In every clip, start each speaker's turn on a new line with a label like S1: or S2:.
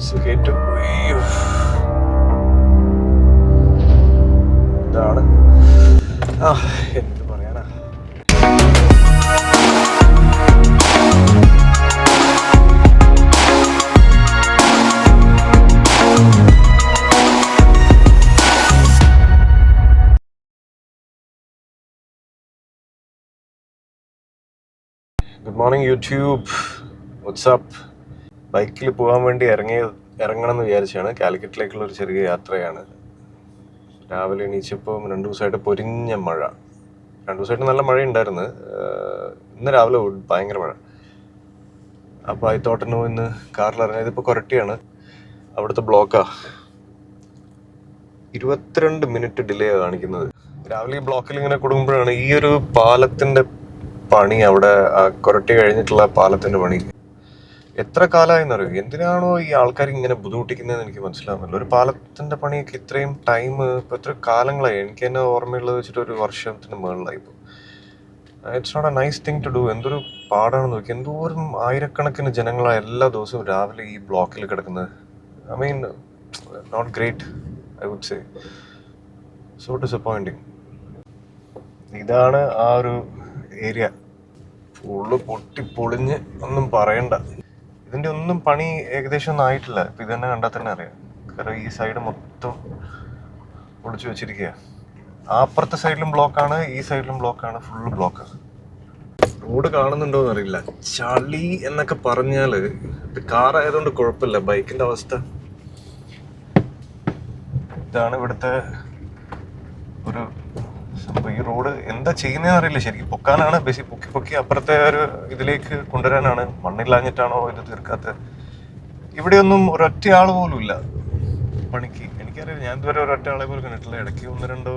S1: സുഖേറ്റു ഇതാണ് എന്ത് പറയാനാ. Good morning YouTube, WhatsApp. ബൈക്കിൽ പോകാൻ വേണ്ടി ഇറങ്ങണം എന്ന് വിചാരിച്ചാണ്. കാലിക്കറ്റിലേക്കുള്ള ഒരു ചെറിയ യാത്രയാണ്. രാവിലെ എണീച്ചപ്പോൾ 2 ദിവസമായിട്ട് പൊരിഞ്ഞ മഴ. 2 ദിവസമായിട്ട് നല്ല മഴയുണ്ടായിരുന്നു. ഇന്ന് രാവിലെ ഭയങ്കര മഴ. അപ്പോൾ ആയിത്തോട്ടനോ ഇന്ന് കാറിൽ ഇറങ്ങിയത്. ഇപ്പോൾ കൊരട്ടിയാണ്, അവിടുത്തെ ബ്ലോക്കാ. 22 മിനിറ്റ് ഡിലേ കാണിക്കുന്നത്. രാവിലെ ഈ ബ്ലോക്കിൽ ഇങ്ങനെ കൊടുക്കുമ്പോഴാണ് ഈ ഒരു പാലത്തിൻ്റെ പണി, അവിടെ കൊരട്ടി കഴിഞ്ഞിട്ടുള്ള പാലത്തിൻ്റെ പണി എത്ര കാലമായെന്നറിയോ. എന്തിനാണോ ഈ ആൾക്കാർ ഇങ്ങനെ ബുദ്ധിമുട്ടിക്കുന്നതെന്ന് എനിക്ക് മനസ്സിലാവുന്നില്ല. ഒരു പാലത്തിൻ്റെ പണിയൊക്കെ ഇത്രയും ടൈം ഇപ്പോൾ എത്ര കാലങ്ങളായി. എനിക്ക് തന്നെ ഓർമ്മയുള്ളത് വെച്ചിട്ട് ഒരു വർഷത്തിന് മുകളിലായി. ഇപ്പോൾ it's not a nice thing to do. എന്തൊരു പാടാണെന്ന് നോക്കി. എന്തോരം ആയിരക്കണക്കിന് ജനങ്ങളാണ് എല്ലാ ദിവസവും രാവിലെ ഈ ബ്ലോക്കിൽ കിടക്കുന്നത്. I mean not great, I would say. So disappointing. ഇതാണ് ആ ഒരു ഏരിയ. ഫുള്ള് പൊളിഞ്ഞ് ഒന്നും പറയണ്ട. ഇതിൻ്റെ ഒന്നും പണി ഏകദേശം ഒന്നും ആയിട്ടില്ല. ഇപ്പം ഇത് തന്നെ കണ്ടാൽ തന്നെ അറിയാം. കാരണം ഈ സൈഡ് മൊത്തം പൊളിച്ചു വെച്ചിരിക്കുക. അപ്പുറത്തെ സൈഡിലും ബ്ലോക്കാണ്, ഈ സൈഡിലും ബ്ലോക്കാണ്, ഫുള്ള് ബ്ലോക്കാണ്. റോഡ് കാണുന്നുണ്ടോയെന്ന് അറിയില്ല. ചളി എന്നൊക്കെ പറഞ്ഞാൽ ഇത് കാറായതുകൊണ്ട് കുഴപ്പമില്ല. ബൈക്കിൻ്റെ അവസ്ഥ ഇതാണ്. ഇവിടുത്തെ ഒരു സംഭവം. ഈ റോഡ് എന്താ ചെയ്യുന്നതെന്ന് അറിയില്ല. ശരിക്കും പൊക്കാനാണ് ബേസിക്. പൊക്കി അപ്പുറത്തെ ഒരു ഇതിലേക്ക് കൊണ്ടുവരാനാണ്. മണ്ണില്ലാഞ്ഞിട്ടാണോ ഇത് തീർക്കാത്തത്? ഇവിടെയൊന്നും ഒരൊറ്റ ആൾ പോലും ഇല്ല പണിക്ക്. എനിക്കറിയാം, ഞാൻ ഇതുവരെ ഒരൊറ്റ ആളെ പോലും കണ്ടിട്ടില്ല. ഇടയ്ക്ക് 1-2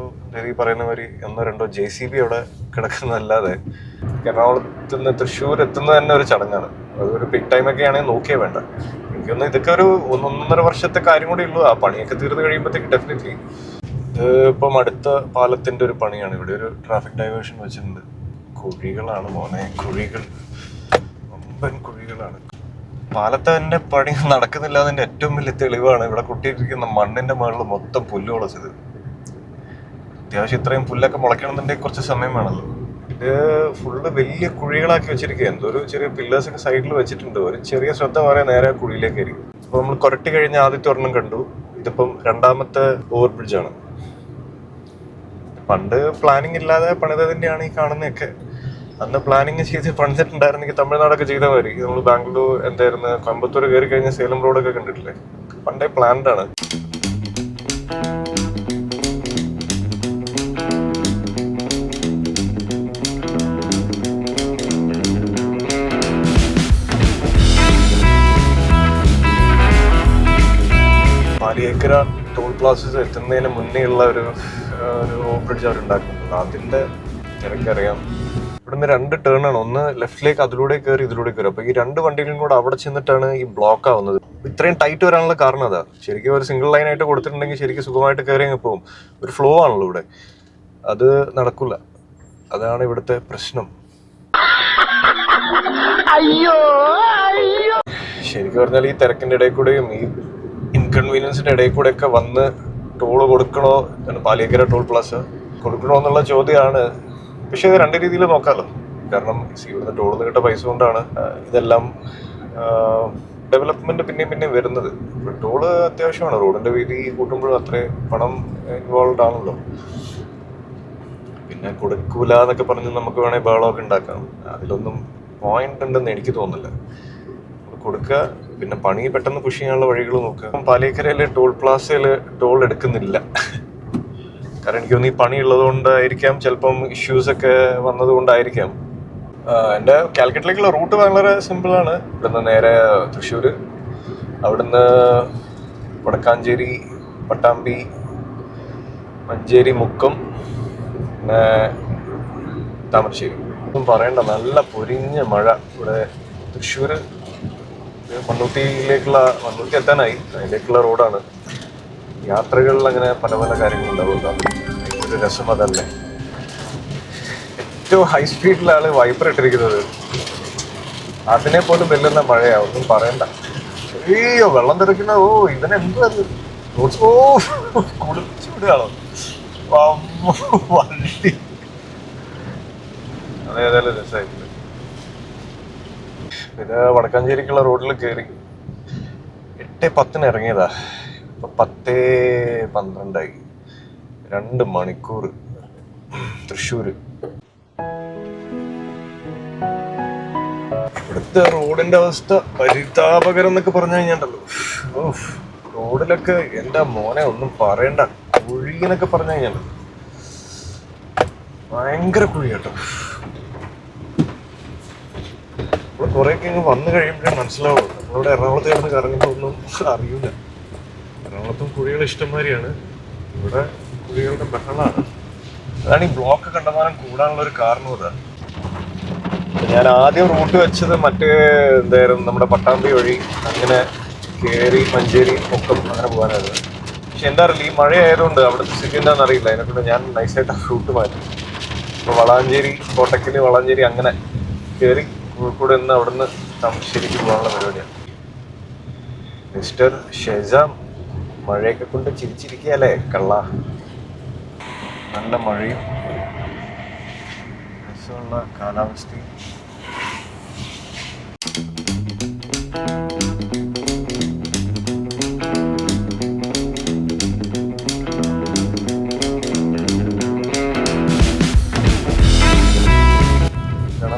S1: ഈ പറയുന്ന മാതിരി 1-2 JCB അവിടെ കിടക്കുന്നതല്ലാതെ. എറണാകുളത്ത് നിന്ന് തൃശ്ശൂർ എത്തുന്നത് തന്നെ ഒരു ചടങ്ങാണ്. അതൊരു പിക് ടൈമൊക്കെ ആണെങ്കിൽ നോക്കിയേ വേണ്ട. എനിക്കൊന്ന് ഇതൊക്കെ ഒരു 1-1.5 വർഷത്തെ കാര്യം കൂടി ഉള്ളൂ. ആ പണിയൊക്കെ തീർന്ന് കഴിയുമ്പോഴത്തേക്ക് ഡെഫിനറ്റ്ലി. ഇത് ഇപ്പം അടുത്ത പാലത്തിൻ്റെ ഒരു പണിയാണ്. ഇവിടെ ഒരു ട്രാഫിക് ഡൈവേർഷൻ വെച്ചിട്ടുണ്ട്. കുഴികളാണ് മോനെ, കുഴികൾ, വമ്പൻ കുഴികളാണ്. പാലത്തെ തന്നെ പണി നടക്കുന്നില്ല എന്നതിൻ്റെ ഏറ്റവും വലിയ തെളിവാണ് ഇവിടെ കൊട്ടിയിട്ടിരിക്കുന്ന മണ്ണിൻ്റെ മുകളിൽ മൊത്തം പുല്ല് മുളച്ചത്. അത്യാവശ്യം ഇത്രയും പുല്ലൊക്കെ മുളയ്ക്കണമെന്നുണ്ടെങ്കിൽ കുറച്ച് സമയം വേണമല്ലോ. ഇത് ഫുള്ള് വലിയ കുഴികളാക്കി വെച്ചിരിക്കുക. എന്തോ ഒരു ചെറിയ പില്ലേഴ്സൊക്കെ സൈഡിൽ വെച്ചിട്ടുണ്ട്. ഒരു ചെറിയ ശ്രദ്ധ പറയാൻ നേരെ കുഴിയിലേക്ക് ആയിരിക്കും. അപ്പോൾ നമ്മൾ കൊരട്ടി കഴിഞ്ഞ ആദ്യത്തെ ഒരെണ്ണം കണ്ടു. ഇതിപ്പം 2ാമത്തെ ഓവർ ബ്രിഡ്ജാണ്. പണ്ട് പ്ലാനിങ് ഇല്ലാതെ പണിത് തന്നെയാണ് ഈ കാണുന്നതൊക്കെ. അന്ന് പ്ലാനിങ് ചെയ്ത് പണിതിട്ടുണ്ടായിരുന്നെങ്കിൽ തമിഴ്നാടൊക്കെ ചെയ്താൽ മതി. നമ്മൾ ബാംഗ്ലൂർ എന്തായിരുന്നു, കോയമ്പത്തൂർ കയറി കഴിഞ്ഞ സേലം റോഡൊക്കെ കണ്ടിട്ടില്ലേ? പണ്ടേ പ്ലാൻഡ് ആണ്. പാലിയേക്കര ടോൾ പ്ലാസസ് എത്തുന്നതിന് മുന്നേ ഉള്ള ഒരു ബ്രിഡ്ജ് അവരുണ്ടാക്കുന്നുണ്ട്. അതിൻ്റെ തിരക്കറിയാം. ഇവിടുന്ന് 2 ടേണാണ്. ഒന്ന് ലെഫ്റ്റിലേക്ക്, അതിലൂടെ കയറി ഇതിലൂടെ കയറി. അപ്പോൾ ഈ 2 വണ്ടികളും കൂടെ അവിടെ ചെന്നിട്ടാണ് ഈ ബ്ലോക്ക് ആവുന്നത്. ഇത്രയും ടൈറ്റ് വരാനുള്ള കാരണം അതാ. ശരിക്കും ഒരു സിംഗിൾ ലൈനായിട്ട് കൊടുത്തിട്ടുണ്ടെങ്കിൽ ശരിക്കും സുഖമായിട്ട് കയറി അങ്ങ് പോകും. ഒരു ഫ്ലോ ആണല്ലോ ഇവിടെ. അത് നടക്കില്ല. അതാണ് ഇവിടുത്തെ പ്രശ്നം. ശരിക്കും പറഞ്ഞാൽ ഈ തിരക്കിൻ്റെ ഇടയിൽ കൂടെയും ഈ ഇൻകൺവീനിയൻസിൻ്റെ ഇടയിൽ കൂടെ ഒക്കെ വന്ന് ടോള് കൊടുക്കണോ, പാലിയേക്കര ടോൾ പ്ലാസ കൊടുക്കണോ എന്നുള്ള ചോദ്യമാണ്. പക്ഷേ ഇത് 2 രീതിയിൽ നോക്കാമല്ലോ. കാരണം ഇവിടുന്ന് ടോളിൽ കിട്ട പൈസ കൊണ്ടാണ് ഇതെല്ലാം ഡെവലപ്മെന്റ് പിന്നെയും വരുന്നത്. ടോള് അത്യാവശ്യമാണ്. റോഡിന്റെ വീതി കൂട്ടുമ്പോഴും അത്രയും പണം ഇൻവോൾവ് ആണല്ലോ. പിന്നെ കൊടുക്കൂല എന്നൊക്കെ പറഞ്ഞ് നമുക്ക് വേണമെങ്കിൽ ബഹളമൊക്കെ ഉണ്ടാക്കാം. അതിലൊന്നും പോയിന്റ് ഉണ്ടെന്ന് എനിക്ക് തോന്നുന്നില്ല. കൊടുക്കുക, പിന്നെ പണി പെട്ടെന്ന് പുഷ് ചെയ്യാനുള്ള വഴികൾ നോക്കുക. പാലിയേക്കരയിലെ ടോൾ പ്ലാസയിൽ ടോൾ എടുക്കുന്നില്ല. കാരണം എനിക്ക് തോന്നുന്നു ഈ പണി ഉള്ളതുകൊണ്ടായിരിക്കാം, ചിലപ്പം ഇഷ്യൂസൊക്കെ വന്നതുകൊണ്ടായിരിക്കാം. എൻ്റെ കാലിക്കറ്റിലേക്കുള്ള റൂട്ട് വളരെ സിമ്പിളാണ്. ഇവിടുന്ന് നേരെ തൃശ്ശൂർ, അവിടുന്ന് വടക്കാഞ്ചേരി, പട്ടാമ്പി, മഞ്ചേരി, മുക്കം, പിന്നെ താമരശ്ശേരി. ഒന്നും പറയണ്ട, നല്ല പൊരിഞ്ഞ മഴ. ഇവിടെ തൃശ്ശൂർ മണ്ണുത്തി എത്താനായി. അതിലേക്കുള്ള റോഡാണ്. യാത്രകളിൽ അങ്ങനെ പല കാര്യങ്ങളുണ്ടാവുക. ഒരു രസം അതല്ലേ. ഏറ്റവും ഹൈ സ്പീഡിലാണ് വൈപ്പർ ഇട്ടിരിക്കുന്നത്. അതിനെ പോലും വെല്ലുന്ന മഴയാണ്, ഒന്നും പറയണ്ട. അയ്യോ വെള്ളം തെറിക്കുന്ന ഓ ഇവനെന്താ ഓ കുളിച്ചു വിടുകയാണോ വണ്ടി. അതേതായാലും രസമായിട്ടുണ്ട്. ഇത് വടക്കാഞ്ചേരിക്കുള്ള റോഡിൽ കയറി 8:10 ഇറങ്ങിയതാ. ഇപ്പൊ 10:12 2 മണിക്കൂർ തൃശ്ശൂര്. ഇവിടുത്തെ റോഡിന്റെ അവസ്ഥ പരിതാപകരം എന്നൊക്കെ പറഞ്ഞു കഴിഞ്ഞാണ്ടല്ലോ. റോഡിലൊക്കെ എന്റെ മോനെ ഒന്നും പറയണ്ട. കുഴി എന്നൊക്കെ പറഞ്ഞു കഴിഞ്ഞാൽ ഭയങ്കര കുഴി കേട്ടോ. നമ്മൾ കുറെയൊക്കെ ഇങ്ങ് വന്നു കഴിയുമ്പോഴേ മനസ്സിലാവുള്ളൂ. നമ്മളിവിടെ എറണാകുളത്ത് കിടന്ന് കറങ്ങുമ്പോൾ ഒന്നും അറിയില്ല. എറണാകുളത്തും കുഴികൾ ഇഷ്ടംമാതിരിയാണ്, ഇവിടെ കുഴികളുടെ ബഹളമാണ്. അതാണ് ഈ ബ്ലോക്ക് കണ്ടമാനം കൂടാനുള്ള ഒരു കാരണം. അതാണ് ഞാൻ ആദ്യം റൂട്ട് വെച്ചത് മറ്റേ എന്തായാലും നമ്മുടെ പട്ടാമ്പി വഴി അങ്ങനെ കയറി മഞ്ചേരി പൊക്കം അങ്ങനെ പോകാനായിരുന്നു. പക്ഷെ എന്താ അറിയില്ല, ഈ മഴ ആയതുകൊണ്ട് അവിടുത്തെ സ്ഥിതി എന്താണെന്ന് അറിയില്ല. അതിനെക്കൊണ്ട് ഞാൻ നൈസായിട്ട് ആ റൂട്ട് മാറ്റി. ഇപ്പോൾ വളാഞ്ചേരി കോട്ടക്കല് വളാഞ്ചേരി അങ്ങനെ കയറി കോഴിക്കോട് നിന്ന് അവിടുന്ന് താമരശ്ശേരിക്ക് പോകാനുള്ള പരിപാടിയാണ്. മിസ്റ്റർ ഷെജാം മഴയൊക്കെ കൊണ്ട് ചിരിച്ചിരിക്കുകയല്ലേ കള്ള. നല്ല മഴയും രസമുള്ള കാലാവസ്ഥയും.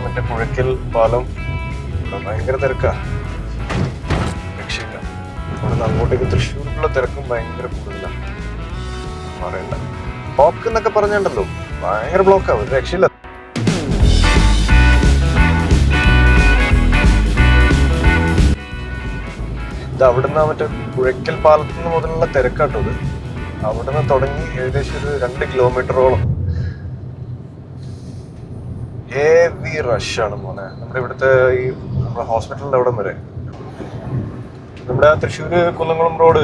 S1: മറ്റേ പുഴയ്ക്കൽ പാലം ഭയങ്കര തിരക്കാ, രക്ഷയില്ല. അവിടെ അങ്ങോട്ടേക്ക് തൃശ്ശൂരിലുള്ള തിരക്കും ഭയങ്കര കൂടുതലാണ്, പറയണ്ട. ബ്ലോക്ക് എന്നൊക്കെ പറഞ്ഞുണ്ടല്ലോ, ഭയങ്കര ബ്ലോക്കാ, ഒരു രക്ഷയില്ല. ഇത് അവിടുന്ന് മറ്റേ പുഴയ്ക്കൽ പാലത്തിൽ നിന്ന് മുതലുള്ള തിരക്കാട്ടോ. ഇത് അവിടുന്ന് തുടങ്ങി ഏകദേശം ഒരു 2 കിലോമീറ്ററോളം ഹെവി റഷാണ് മോനെ. നമ്മുടെ ഇവിടുത്തെ ഈ നമ്മുടെ ഹോസ്പിറ്റലിൻ്റെ അവിടം വരെ. നമ്മുടെ Thrissur Kunnamkulam road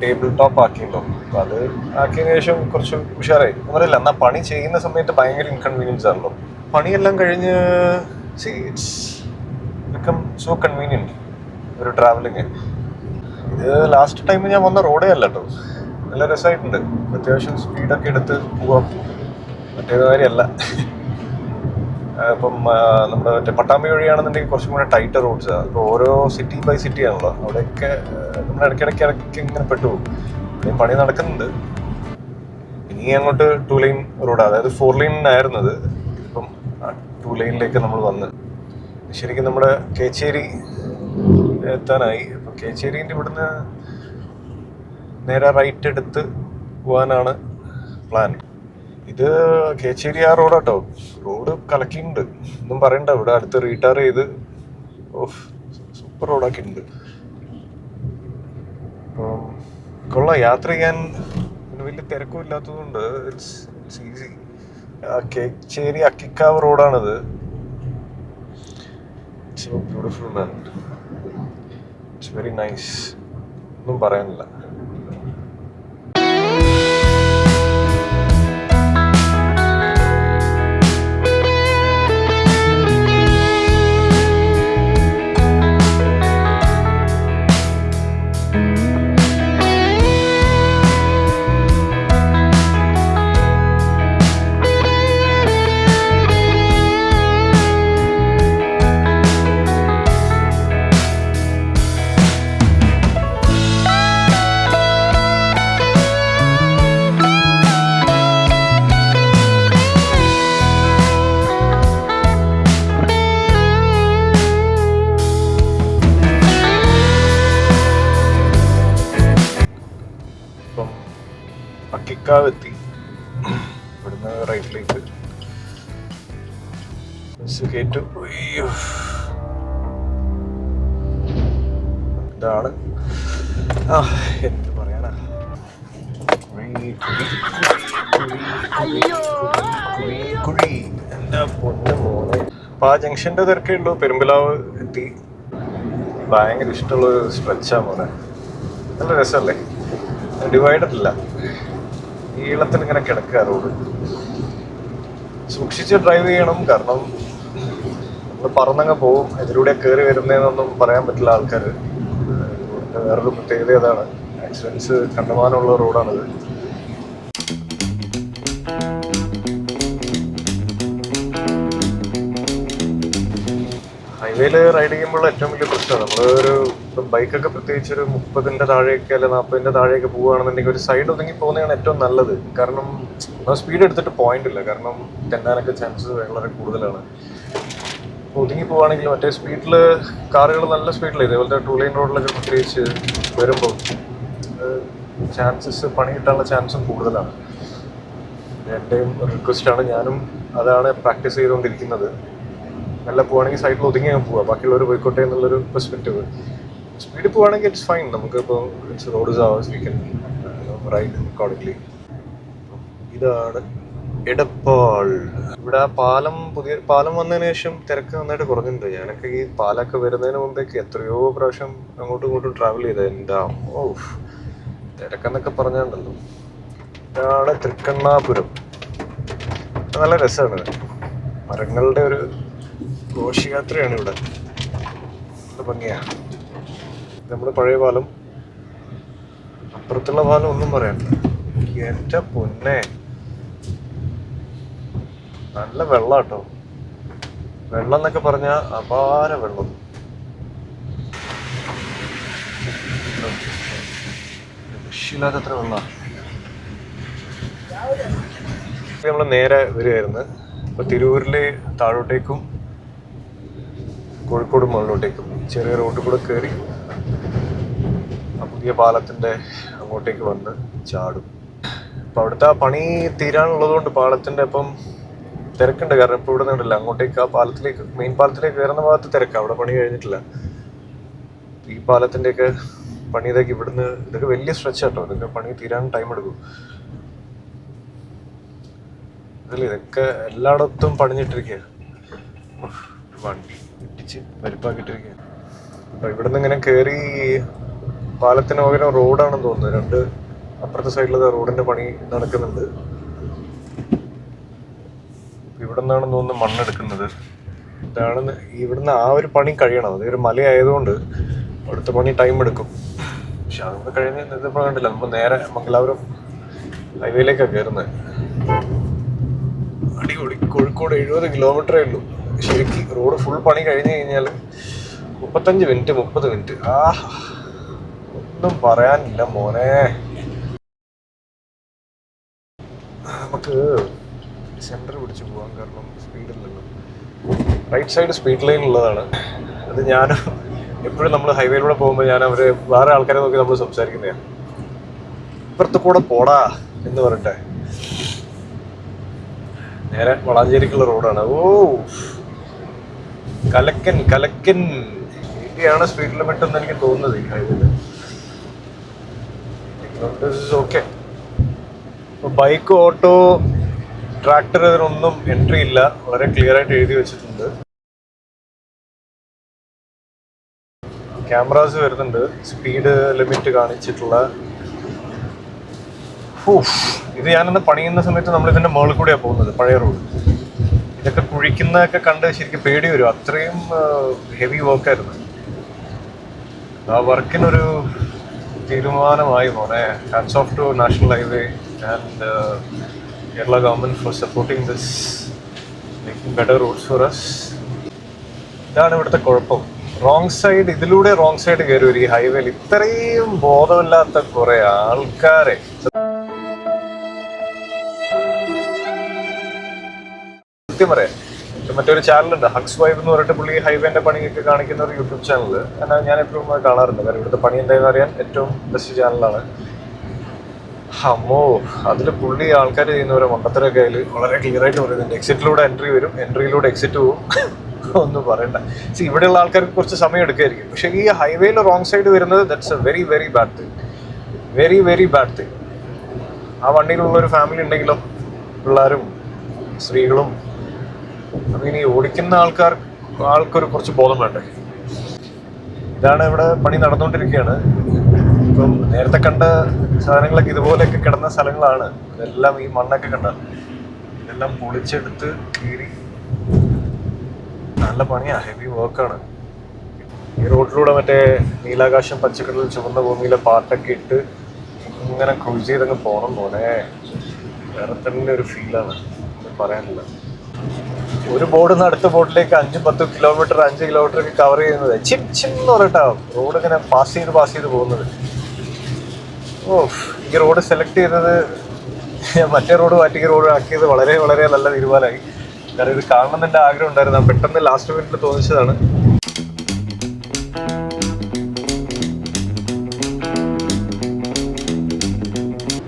S1: table top ആക്കിയല്ലോ. അപ്പൊ അത് ആക്കിയതിനു ശേഷം കുറച്ച് ഉഷാറായി. പറയില്ല, എന്നാൽ പണി ചെയ്യുന്ന സമയത്ത് ഭയങ്കര ഇൻകൺവീനിയൻസ് ആണല്ലോ. പണിയെല്ലാം കഴിഞ്ഞ് ഇറ്റ്സ് ബിക്കം സോ കൺവീനിയൻറ്റ് ഒരു ട്രാവലിങ്. ഇത് ലാസ്റ്റ് ടൈം ഞാൻ വന്ന റോഡേ അല്ല കേട്ടോ. നല്ല രസമായിട്ടുണ്ട്. അത്യാവശ്യം സ്പീഡൊക്കെ എടുത്ത് പോവാം. മറ്റേത് കാര്യമല്ല. ഇപ്പം നമ്മുടെ മറ്റേ പട്ടാമ്പി വഴിയാണെന്നുണ്ടെങ്കിൽ കുറച്ചും കൂടെ ടൈറ്റർ റോഡ്സാണ്. ഇപ്പോൾ ഓരോ സിറ്റി ബൈ സിറ്റി ആണല്ലോ, അവിടെയൊക്കെ നമ്മൾ ഇടയ്ക്കിടയ്ക്ക് ഇങ്ങനെ പെട്ടുപോകും. ഇനി പണി നടക്കുന്നുണ്ട്. ഇനി അങ്ങോട്ട് 2 ലൈൻ റോഡ്, അതായത് 4 ലൈനിനായിരുന്നത്, ഇപ്പം 2 ലൈനിലേക്ക് നമ്മൾ വന്ന് ശരിക്കും നമ്മുടെ കേച്ചേരി എത്താനായി. അപ്പം കേച്ചേരിൻ്റെ ഇവിടുന്ന് നേരെ റൈറ്റ് എടുത്ത് പോകാനാണ് പ്ലാൻ. ഇത് കേച്ചേരി ആ റോഡാട്ടോ. റോഡ് കലക്കിയിട്ടുണ്ട്, ഒന്നും പറയണ്ട. ഇവിടെ അടുത്ത് റീടാർ ചെയ്ത് സൂപ്പർ റോഡാക്കിയിട്ടുണ്ട്. അപ്പം കൊള്ളാം, യാത്ര ചെയ്യാൻ വലിയ തിരക്കും ഇല്ലാത്തതുകൊണ്ട് ഇറ്റ്സ് ഈസി. കേച്ചേരി അക്കിക്കാവ് റോഡാണിത്. It's so beautiful man, it's very nice, ഒന്നും പറയാനില്ല. അക്കിക്കാവ് എത്തി. ഇവിടുന്ന് റൈറ്റിലേക്ക് ബസ് കയറ്റു. ഇതാണ് എന്ത് പറയാനാ, കുഴി എൻ്റെ പൊന്നു മോനെ. അപ്പൊ ആ ജംഗ്ഷന്റെ തിരക്കേ ഉള്ളൂ. പെരുമ്പിലാവ് എത്തി. ഭയങ്കര ഇഷ്ടമുള്ളൊരു സ്ട്രെച്ചാ മോനെ. നല്ല രസമല്ലേ, ഡിവൈഡറില്ല, നീളത്തിൽ ഇങ്ങനെ കിടക്കുക റോഡ്. സൂക്ഷിച്ച് ഡ്രൈവ് ചെയ്യണം, കാരണം നമ്മൾ പറന്നങ്ങ് പോവും. ഇതിലൂടെ കയറി വരുന്നതെന്നൊന്നും പറയാൻ പറ്റില്ല ആൾക്കാർ. വേറൊരു പ്രത്യേകത അതാണ്. ആക്സിഡൻസ് കണ്ടമാനമുള്ള റോഡാണിത്. ഹൈവേയിൽ റൈഡ് ചെയ്യുമ്പോൾ ഏറ്റവും വലിയ പ്രശ്നമാണ് ഇപ്പം ബൈക്കൊക്കെ പ്രത്യേകിച്ച് ഒരു 30-ന്റെ താഴെയൊക്കെ അല്ലെ 40-ന്റെ താഴെയൊക്കെ പോവുകയാണെന്നുണ്ടെങ്കിൽ ഒരു സൈഡ് ഒതുങ്ങി പോകുന്നതാണ് ഏറ്റവും നല്ലത്. കാരണം സ്പീഡ് എടുത്തിട്ട് പോയിന്റ് ഇല്ല, കാരണം തെന്നാനൊക്കെ ചാൻസസ് വളരെ കൂടുതലാണ്. ഒതുങ്ങി പോവുകയാണെങ്കിൽ മറ്റേ സ്പീഡിൽ കാറുകൾ നല്ല സ്പീഡിൽ ഇതേപോലത്തെ 2 ലൈൻ റോഡിലൊക്കെ പ്രത്യേകിച്ച് വരുമ്പോൾ ചാൻസസ് പണി കിട്ടാനുള്ള ചാൻസും കൂടുതലാണ്. എൻ്റെയും റിക്വസ്റ്റാണ്, ഞാനും അതാണ് പ്രാക്ടീസ് ചെയ്തുകൊണ്ടിരിക്കുന്നത്. നല്ല പോവുകയാണെങ്കിൽ സൈഡിൽ ഒതുങ്ങി പോവുക, ബാക്കിയുള്ളവർ പോയിക്കോട്ടെ എന്നുള്ളൊരു പെർസ്പെക്റ്റീവ്. സ്പീഡിൽ പോവുകയാണെങ്കിൽ ഇറ്റ്സ് ഫൈൻ, നമുക്കിപ്പോൾ road as we can ride accordingly. ഇതാണ് എടപ്പാൾ. ഇവിടെ ആ പുതിയ പാലം വന്നതിന് ശേഷം തിരക്ക് നന്നായിട്ട് കുറഞ്ഞിട്ടുണ്ട്. ഞാനൊക്കെ ഈ പാലൊക്കെ വരുന്നതിന് മുമ്പേക്ക് എത്രയോ പ്രാവശ്യം അങ്ങോട്ടും ഇങ്ങോട്ടും ട്രാവൽ ചെയ്തത്. എന്താ തിരക്കെന്നൊക്കെ പറഞ്ഞാണ്ടല്ലോ. ഇതാണ് തൃക്കണ്ണാപുരം. നല്ല രസമാണ്, മരങ്ങളുടെ ഒരു ഘോഷയാത്രയാണ് ഇവിടെ. നല്ല ഭംഗിയാണ്. നമ്മുടെ പഴയ പാലം, അപ്പുറത്തുള്ള പാലം ഒന്നും പറയാനില്ല. എൻ്റെ പൊന്നെ, നല്ല വെള്ളം കേട്ടോ. വെള്ളം എന്നൊക്കെ പറഞ്ഞാൽ അപാര വെള്ളം. രക്ഷയില്ലാത്തത്ര വെള്ളമാണ്. നമ്മൾ നേരെ വരികയായിരുന്നു. ഇപ്പോൾ തിരൂരിലെ താഴോട്ടേക്കും കോഴിക്കോട് മുകളിലോട്ടേക്കും ചെറിയ റോഡിൽ കൂടെ കയറി ആ പുതിയ പാലത്തിൻ്റെ അങ്ങോട്ടേക്ക് വന്ന് ചാടും. അപ്പം അവിടുത്തെ ആ പണി തീരാനുള്ളത് കൊണ്ട് പാലത്തിൻ്റെ ഇപ്പം തിരക്കുണ്ട്. കാരണം ഇപ്പോൾ ഇവിടെ നിന്നില്ല അങ്ങോട്ടേക്ക്, ആ പാലത്തിലേക്ക്, മെയിൻ പാലത്തിലേക്ക് കയറുന്ന ഭാഗത്ത് തിരക്ക്, അവിടെ പണി കഴിഞ്ഞിട്ടില്ല. ഈ പാലത്തിൻ്റെയൊക്കെ പണി ഇതൊക്കെ വലിയ സ്ട്രെച്ച് കേട്ടോ. ഇതൊക്കെ പണി തീരാൻ ടൈം എടുക്കും. ഇതൊക്കെ എല്ലായിടത്തും പണിഞ്ഞിട്ടിരിക്കുക, വണ്ടി ഇടിച്ച് പരിപ്പാക്കിട്ടിരിക്കുക. അപ്പൊ ഇവിടുന്ന് ഇങ്ങനെ കയറി പാലത്തിന് പകരം റോഡാണെന്ന് തോന്നുന്നു. അപ്പുറത്തെ സൈഡിലത്തെ റോഡിന്റെ പണി നടക്കുന്നുണ്ട്. ഇവിടെ നിന്നാണെന്ന് തോന്നുന്നു മണ്ണെടുക്കുന്നത്. ഇവിടുന്ന് ആ ഒരു പണി കഴിയണം. അതൊരു മലയായതുകൊണ്ട് അവിടുത്തെ പണി ടൈം എടുക്കും. പക്ഷെ അതൊക്കെ കഴിഞ്ഞ് ഇതിപ്പോൾ കണ്ടില്ല, നമ്മൾ നേരെ മംഗലാപുരം ഹൈവേയിലേക്കാണ് കയറുന്നത്. അടിപൊളി. കോഴിക്കോട് 70 കിലോമീറ്ററേ ഉള്ളൂ. ശരിക്കും റോഡ് ഫുൾ പണി കഴിഞ്ഞ് കഴിഞ്ഞാൽ 35 മിനിറ്റ് 30 മിനിറ്റ്. ഒന്നും പറയാനില്ല മോനെ. നമുക്ക് സെൻറ്റർ പിടിച്ച് പോകാൻ, കാരണം സ്പീഡില്ലല്ലോ. റൈറ്റ് സൈഡ് സ്പീഡ് ലൈൻ ഉള്ളതാണ്. അത് ഞാൻ എപ്പോഴും നമ്മൾ ഹൈവേയിലൂടെ പോകുമ്പോൾ വേറെ ആൾക്കാരെ നോക്കി നമ്മൾ സംസാരിക്കുന്നതാണ്. ഇപ്പുറത്ത് കൂടെ പോടാ എന്ന് പറഞ്ഞിട്ടെ. നേരെ വളാഞ്ചേരിക്കുള്ള റോഡാണ്. കലക്കൻ ഇന്ത്യയാണ് സ്പീഡ് ലിമിറ്റ് എന്ന് എനിക്ക് തോന്നുന്നത് ഈ ഹൈവേയിൽ. ഓക്കെ. ബൈക്ക്, ഓട്ടോ, ട്രാക്ടർ ഇതിനൊന്നും എൻട്രി ഇല്ല. വളരെ ക്ലിയർ ആയിട്ട് എഴുതി വെച്ചിട്ടുണ്ട്. ക്യാമറാസ് വരുന്നുണ്ട്, സ്പീഡ് ലിമിറ്റ് കാണിച്ചിട്ടുള്ള. ഇത് ഞാനന്ന് പണിയുന്ന സമയത്ത് നമ്മൾ ഇതിന്റെ മുകളിൽ കൂടെയാണ് പോകുന്നത്, പഴയ റോഡ്. ഇതൊക്കെ കുഴിക്കുന്നതൊക്കെ കണ്ട് ശരിക്കും പേടി വരും, അത്രയും ഹെവി വർക്കായിരുന്നു. ആ വർക്കിനൊരു തീരുമാനമായി മോനെ. Hats off to national highway and Kerala government for supporting this, making better roads for us. ഇതാണ് ഇവിടുത്തെ കുഴപ്പം. ഇതിലൂടെ റോങ് സൈഡ് കയറി വരും ഈ ഹൈവേയിൽ. ഇത്രയും ബോധമില്ലാത്ത കുറെ ആൾക്കാരെ. സത്യം പറയാം, മറ്റൊരു ചാനലുണ്ട് ഹക്സ് വൈബ് എന്ന് പറഞ്ഞിട്ട്, പുള്ളി ഹൈവേന്റെ പണിയൊക്കെ കാണിക്കുന്ന ഒരു യൂട്യൂബ് ചാനൽ. ഞാൻ എപ്പോഴും കാണാറുണ്ട്, കാരണം ഇവിടുത്തെ പണി എന്തായെന്ന് അറിയാൻ ഏറ്റവും ബെസ്റ്റ് ചാനലാണ്. അതിൽ പുള്ളി ആൾക്കാർ ചെയ്യുന്ന ഓരോ മണ്ടത്തരൊക്കെ അതിൽ വളരെ ക്ലിയർ ആയിട്ട് പറയുന്നുണ്ട്. എക്സിറ്റിലൂടെ എൻട്രി വരും, എൻട്രിയിലൂടെ എക്സിറ്റ് പോകും. ഒന്നും പറയണ്ട. ഇവിടെയുള്ള ആൾക്കാർക്ക് കുറച്ച് സമയം എടുക്കുമായിരിക്കും, പക്ഷെ ഈ ഹൈവേയിൽ റോങ് സൈഡ് വരുന്നത് that's A very very bad thing. Very very bad thing. ആ വണ്ടിയിലുള്ളൊരു ഫാമിലി ഉണ്ടെങ്കിലോ, പിള്ളേരും സ്ത്രീകളും, അതിനി ഓടിക്കുന്ന ആൾക്കൊരു കുറച്ച് ബോധം വേണ്ടേ. ഇതാണ് ഇവിടെ പണി നടന്നുകൊണ്ടിരിക്കുകയാണ്. ഇപ്പം നേരത്തെ കണ്ട സാധനങ്ങളൊക്കെ ഇതുപോലെയൊക്കെ കിടന്ന സ്ഥലങ്ങളാണ്. ഇതെല്ലാം ഈ മണ്ണൊക്കെ കണ്ട ഇതെല്ലാം പൊളിച്ചെടുത്ത് കീറി നല്ല പണിയാ, ഹെവി വർക്കാണ്. ഈ റോഡിലൂടെ മറ്റേ നീലാകാശം പച്ചക്കടൽ ചുവന്ന ഭൂമിയിലെ പാട്ടൊക്കെ ഇട്ട് ഇങ്ങനെ ക്രൂസ് ചെയ്തങ്ങ് പോകണം പോലെ വേറെ തന്നെ ഒരു ഫീലാണ് പറയാനില്ല. ഒരു ബോർഡിൽ നിന്ന് അടുത്ത ബോർഡിലേക്ക് 5-10 കിലോമീറ്റർ 5 കിലോമീറ്റർ ഒക്കെ കവർ ചെയ്യുന്നത് ചിന്ന് പറഞ്ഞിട്ടാവും റോഡ് ഇങ്ങനെ പാസ് ചെയ്ത് പോകുന്നത്. ഓ, ഈ റോഡ് സെലക്ട് ചെയ്തത് മറ്റേ റോഡ് മാറ്റി ഈ റോഡ് ആക്കിയത് വളരെ വളരെ നല്ല തീരുമാനമായി. കാരണം ഇത് കാണണമെന്ന് എൻ്റെ ആഗ്രഹം ഉണ്ടായിരുന്നു. പെട്ടെന്ന് ലാസ്റ്റ് മിനിറ്റിൽ തോന്നിച്ചതാണ്.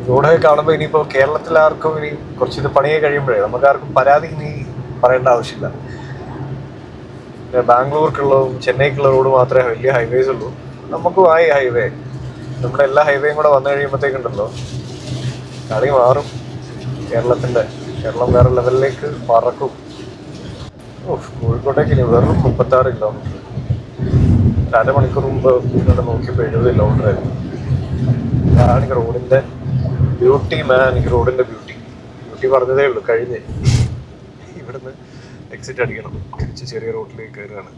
S1: റോഡൊക്കെ കാണുമ്പോൾ ഇനിയിപ്പോൾ കേരളത്തിലാർക്കും ഇനി കുറച്ചിത് പണിയെ കഴിയുമ്പോഴേ നമുക്കാർക്കും പരാതി ഇനി പറയേണ്ട ആവശ്യമില്ല. ബാംഗ്ലൂർക്കുള്ളതും ചെന്നൈക്കുള്ള റോഡ് മാത്രമേ വലിയ ഹൈവേസ് ഉള്ളൂ. നമുക്കും ആയി ഹൈവേ. നമ്മുടെ എല്ലാ ഹൈവേയും കൂടെ വന്നു കഴിയുമ്പോഴത്തേക്കുണ്ടല്ലോ കളി മാറും. കേരളം വേറെ ലെവലിലേക്ക് പറക്കും. കോഴിക്കോട്ടേക്ക് ഇനി വെറും 36 കിലോമീറ്റർ. 2 മണിക്കൂർ മുമ്പ് ഇവിടെ നോക്കിയപ്പോൾ 70 കിലോമീറ്റർ ആയിരുന്നു. അതാണ് ഈ റോഡിൻ്റെ ബ്യൂട്ടി മാൻ. ഈ റോഡിൻ്റെ ബ്യൂട്ടി പറഞ്ഞതേ ഉള്ളൂ. കഴിഞ്ഞ് ഇവിടുന്ന് എക്സിറ്റ് അടിക്കണം, തിരിച്ച് ചെറിയ റോഡിലേക്ക് കയറുകയാണ്.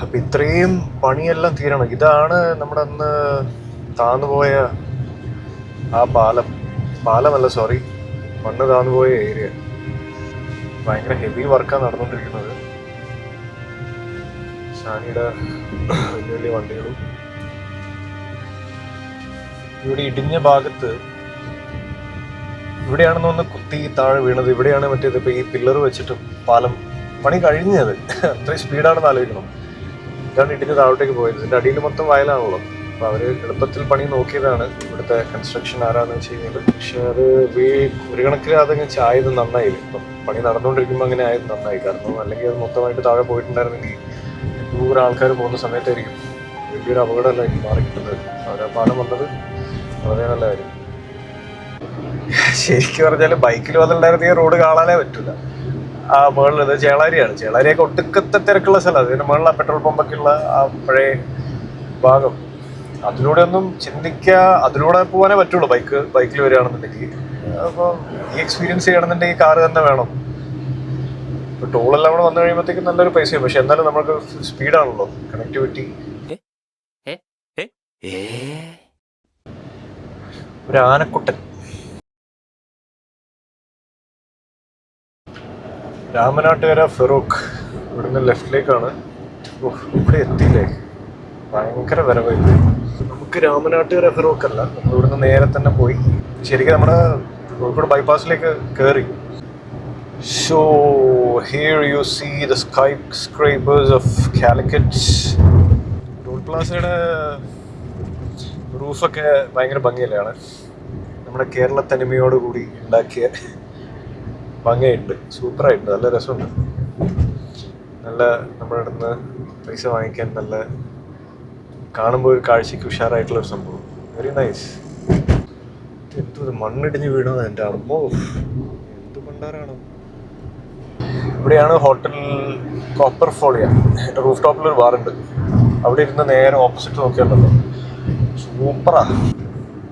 S1: അപ്പം ഇത്രയും പണിയെല്ലാം തീരണം. ഇതാണ് നമ്മുടെ അന്ന് താന്നുപോയ ആ പാലമല്ല, സോറി, മണ്ണ് താന്നുപോയ ഏരിയ. ഭയങ്കര ഹെവി വർക്കാണ് നടന്നുകൊണ്ടിരിക്കുന്നത്. ഷാനിയുടെ വലിയ വലിയ വണ്ടികളും. ഇവിടെ ഇടിഞ്ഞ ഭാഗത്ത് ഇവിടെയാണെന്ന് ഒന്ന് കുത്തി താഴെ വീണത്. ഇവിടെയാണ് മറ്റേത് ഇപ്പൊ ഈ പില്ലർ വെച്ചിട്ട് പാലം പണി കഴിഞ്ഞത്. അത്രയും സ്പീഡാണെന്ന് ആലോചിക്കണം. ഇതാണ് ഇടിഞ്ഞ് താഴോട്ടേക്ക് പോയത്. ഇതിന്റെ അടിയിൽ മൊത്തം വയലാണല്ലോ. അപ്പൊ അവര് എളുപ്പത്തിൽ പണി നോക്കിയതാണ് ഇവിടുത്തെ കൺസ്ട്രക്ഷൻ ആരാന്ന് വെച്ച് കഴിഞ്ഞാൽ. പക്ഷെ അത് ഒരു കണക്കിന് അതങ്ങ് ആയത് നന്നായില്ല. ഇപ്പം പണി നടന്നുകൊണ്ടിരിക്കുമ്പോൾ അങ്ങനെ ആയത് നന്നായി. കാരണം അല്ലെങ്കിൽ അത് മൊത്തമായിട്ട് താഴെ പോയിട്ടുണ്ടായിരുന്നെങ്കിൽ 100 ആൾക്കാർ പോകുന്ന സമയത്തായിരിക്കും വലിയൊരു അപകടമല്ല എനിക്ക് മാറി കിട്ടുന്നത്. അവരാ പാലം വന്നത് വളരെ നല്ല കാര്യം. ശരിക്കും പറഞ്ഞാൽ ബൈക്കിൽ വന്നിട്ടുണ്ടായിരുന്ന ഈ റോഡ് കാണാനേ പറ്റില്ല. ആ മുകളിൽ ചേളാരിയാണ്. ചേളാരിയൊക്കെ ഒട്ടുക്കത്തെ തിരക്കുള്ള സ്ഥലമാണ്. അതിന് മുകളിൽ പെട്രോൾ പമ്പൊക്കെ ഉള്ള ആ പഴയ ഭാഗം. അതിലൂടെ ഒന്നും അതിലൂടെ പോകാനേ പറ്റുള്ളൂ ബൈക്കിൽ വരികയാണെന്നുണ്ടെങ്കിൽ. അപ്പോൾ ഈ എക്സ്പീരിയൻസ് ചെയ്യണമെന്നുണ്ടെങ്കിൽ കാറ് തന്നെ വേണം. ഇപ്പോൾ ടോളെല്ലാം കൂടെ വന്നു കഴിയുമ്പോഴത്തേക്കും നല്ലൊരു പൈസയും. പക്ഷെ എന്നാലും നമുക്ക് സ്പീഡാണല്ലോ കണക്ടിവിറ്റി. ഒരു ആനക്കുട്ടൻ രാമനാട്ടുകര ഫെറൂഖ്. ഇവിടുന്ന് ലെഫ്റ്റിലേക്കാണ്. ഇവിടെ എത്തിയില്ലേ, ഭയങ്കര വരവായി. നമുക്ക് രാമനാട്ടുകര ഫെറൂഖ് അല്ല, നമ്മൾ ഇവിടുന്ന് നേരെ തന്നെ പോയി ശരിക്കും നമ്മുടെ കോഴിക്കോട് ബൈപ്പാസിലേക്ക് കയറി. So here you see the skyscrapers of Calicut. Toll പ്ലാസയുടെ റൂഫൊക്കെ ഭയങ്കര ഭംഗിയല്ലാണ്. നമ്മുടെ കേരള തനിമയോട് കൂടി ഉണ്ടാക്കിയ ഭംഗിയുണ്ട്, സൂപ്പറായിട്ടുണ്ട്, നല്ല രസമുണ്ട്. നല്ല നമ്മുടെ അടുത്ത് പൈസ വാങ്ങിക്കാൻ നല്ല കാണുമ്പോൾ ഒരു കാഴ്ചയ്ക്ക് ഉഷാറായിട്ടുള്ളൊരു സംഭവം. Very nice. എന്ത് മണ്ണിടിഞ്ഞ് വീണത് എൻ്റെ അമ്മോ, എന്ത് പണ്ടാരാണ്. ഇവിടെയാണ് ഹോട്ടൽ കോപ്പർ ഫോളിയ. റൂഫ് ടോപ്പിലൊരു ബാറുണ്ട്. അവിടെ ഇരുന്ന് നേരെ ഓപ്പോസിറ്റ് നോക്കിയുണ്ടല്ലോ, സൂപ്പറാ.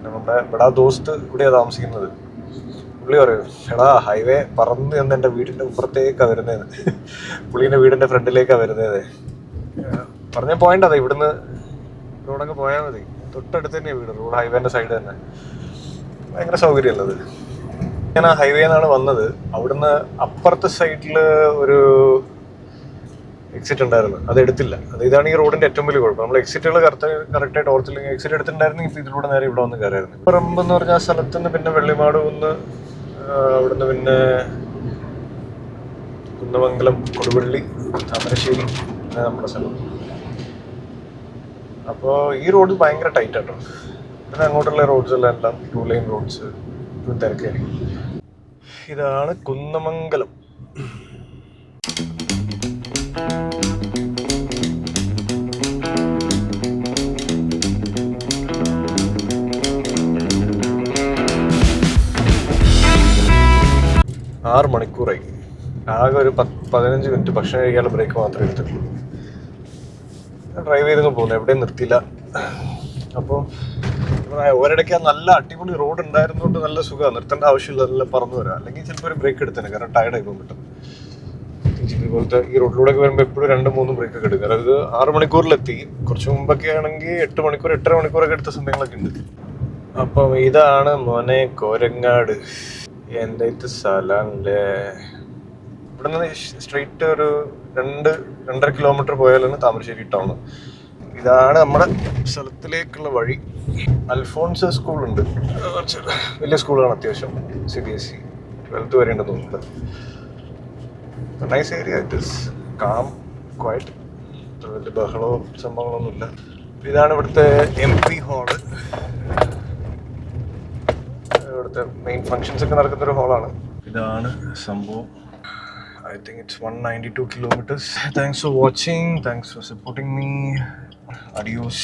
S1: നമ്മുടെ ഇവിടെ ദോസ്ത് ഇവിടെയാണ് താമസിക്കുന്നത്. പുള്ളി പറയും, എടാ ഹൈവേ പറന്ന് എന്ന് എൻ്റെ വീടിൻ്റെ ഇപ്പുറത്തേക്കാണ് വരുന്നത്. പുള്ളീൻ്റെ വീടിൻ്റെ ഫ്രണ്ടിലേക്കാണ് വരുന്നത്. പറഞ്ഞ പോയിന്റ് അതെ, ഇവിടുന്ന് റോഡൊക്കെ പോയാൽ മതി. തൊട്ടടുത്ത് തന്നെയാണ് വീട്, റോഡ് ഹൈവേൻ്റെ സൈഡ് തന്നെ. ഭയങ്കര സൗകര്യമല്ലത്. ഞാൻ ആ ഹൈവേ നിന്നാണ് വന്നത്. അവിടുന്ന് അപ്പുറത്തെ സൈഡിൽ ഒരു എക്സിറ്റ് ഉണ്ടായിരുന്നു, അത് എടുത്തില്ല. ഇതാണ് ഈ റോഡിന്റെ ഏറ്റവും വലിയ കുഴപ്പം. നമ്മൾ എക്സിറ്റുകൾ കറക്റ്റായിട്ട് ഓർത്തില്ലെങ്കിൽ എക്സിറ്റ് എടുത്തിട്ടുണ്ടായിരുന്നെങ്കിൽ ഇതിലൂടെ നേരെ ഇവിടെ വന്ന് കയറായിരുന്നു. പറമ്പ് എന്ന് പറഞ്ഞ ആ സ്ഥലത്ത് നിന്ന് പിന്നെ വെള്ളിമാട് വന്ന് അവിടുന്ന് പിന്നെ കുന്നമംഗലം, കൊടുവള്ളി, താമരശ്ശേരി, നമ്മുടെ സ്ഥലം. അപ്പോൾ ഈ റോഡ് ഭയങ്കര ടൈറ്റ് ആട്ടോ. പിന്നെ അങ്ങോട്ടുള്ള റോഡ്സ് എല്ലാം 2 ലൈൻ റോഡ്സ് തിരക്കായിരിക്കും. ഇതാണ് കുന്നമംഗലം. ആറ് മണിക്കൂറായി. ആകെ ഒരു 15 മിനിറ്റ് ഭക്ഷണം കഴിക്കാനുള്ള ബ്രേക്ക് മാത്രമേ എടുത്തിട്ടുള്ളൂ. ഡ്രൈവ് ചെയ്തങ്ങ് പോകുന്നു, എവിടെയും നിർത്തിയില്ല. അപ്പോൾ ഒരിടയ്ക്ക് നല്ല അടിപൊളി റോഡ് ഉണ്ടായിരുന്നുകൊണ്ട് നല്ല സുഖമാണ്, നിർത്തേണ്ട ആവശ്യമില്ല, നല്ല പറന്നു വരാം. അല്ലെങ്കിൽ ചിലപ്പോൾ ഒരു ബ്രേക്ക് എടുത്തേനെ, കാരണം ടയർഡായി പോകും കിട്ടും. ഇതുപോലത്തെ ഈ റോഡിലൂടെ വരുമ്പോൾ എപ്പോഴും 2-3 ബ്രേക്ക് ഒക്കെ എടുക്കുക. അതായത് 6 മണിക്കൂറിലെത്തി. കുറച്ച് മുമ്പൊക്കെ ആണെങ്കിൽ 8 മണിക്കൂർ 8.5 മണിക്കൂറൊക്കെ എടുത്ത സമയങ്ങളൊക്കെ ഉണ്ട്. അപ്പം ഇതാണ് മോനെ കോരങ്ങാട്. എന്തായിട്ട് സ്ഥലല്ലേ. ഇവിടെ നിന്ന് സ്ട്രെയിറ്റ് ഒരു 2-2.5 കിലോമീറ്റർ പോയാലാണ് താമരശ്ശേരി ടൗൺ. ഇതാണ് നമ്മുടെ സ്ഥലത്തിലേക്കുള്ള വഴി. അൽഫോൺസ് സ്കൂളുണ്ട്, കുറച്ച് വലിയ സ്കൂളാണ് അത്യാവശ്യം. CBSE 12th വരെ ഉണ്ടെന്ന് തോന്നുന്നത്. Nice area. It is calm, quiet. വലിയ ബഹളവും സംഭവങ്ങളൊന്നുമില്ല. ഇതാണ് ഇവിടുത്തെ MP ഹാള്. ഇവിടുത്തെ മെയിൻ ഫങ്ഷൻസ് ഒക്കെ നടക്കുന്നൊരു ഹാളാണ്. ഇതാണ് സംഭവം. I think it's 192 kilometers. Thanks for watching. Thanks for supporting me. Adios.